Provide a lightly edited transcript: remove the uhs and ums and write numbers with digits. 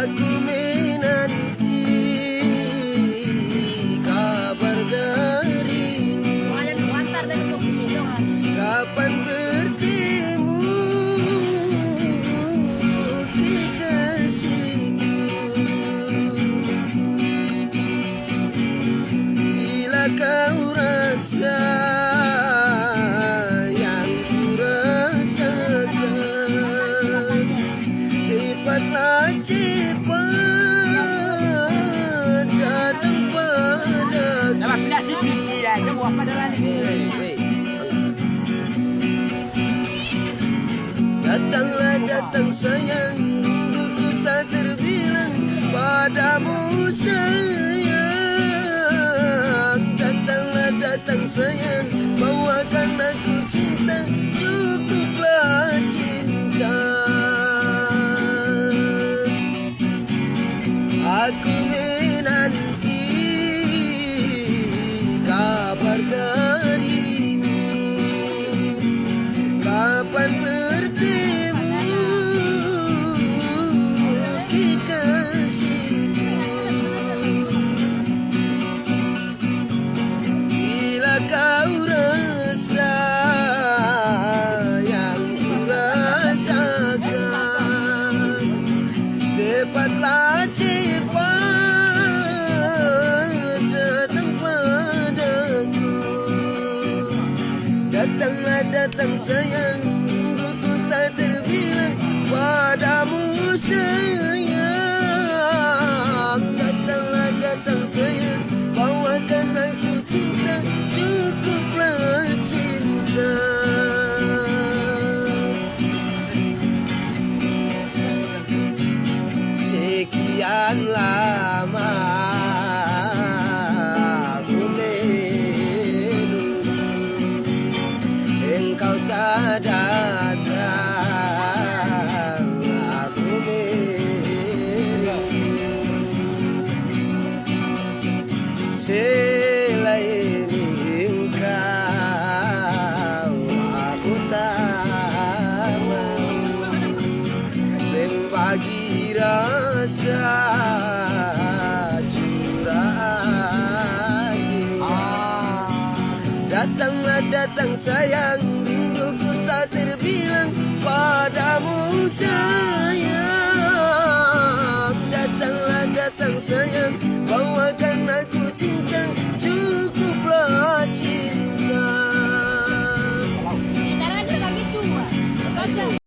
Aku menanti kabar darimu. Kapan bertemu kekasihku? Bila kau rasa yang ku rasakan, cepatlah cepat datang padaku. Datanglah datang sayang, rinduku tak terbilang padamu sayang. Datanglah datang sayang, bawakan aku cinta, cukuplah cinta. Aku menanti kabar darimu. Kapan bertemu kekasihku? Bila kau rasa yang ku rasakan, cepatlah cepat datang padaku. Datanglah datang sayang, rinduku tak terbilang padamu sayang. Datanglah datang sayang, bawakan aku cinta, cukuplah cinta. Sekian lama aku menunggu, engkau tak datang. Aku merindu selain engkau, aku tak mau berbagi rasa curang. Datanglah datang sayang, rinduku tak terbilang padamu sayang. Datanglah datang sayang, bawakan aku cinta.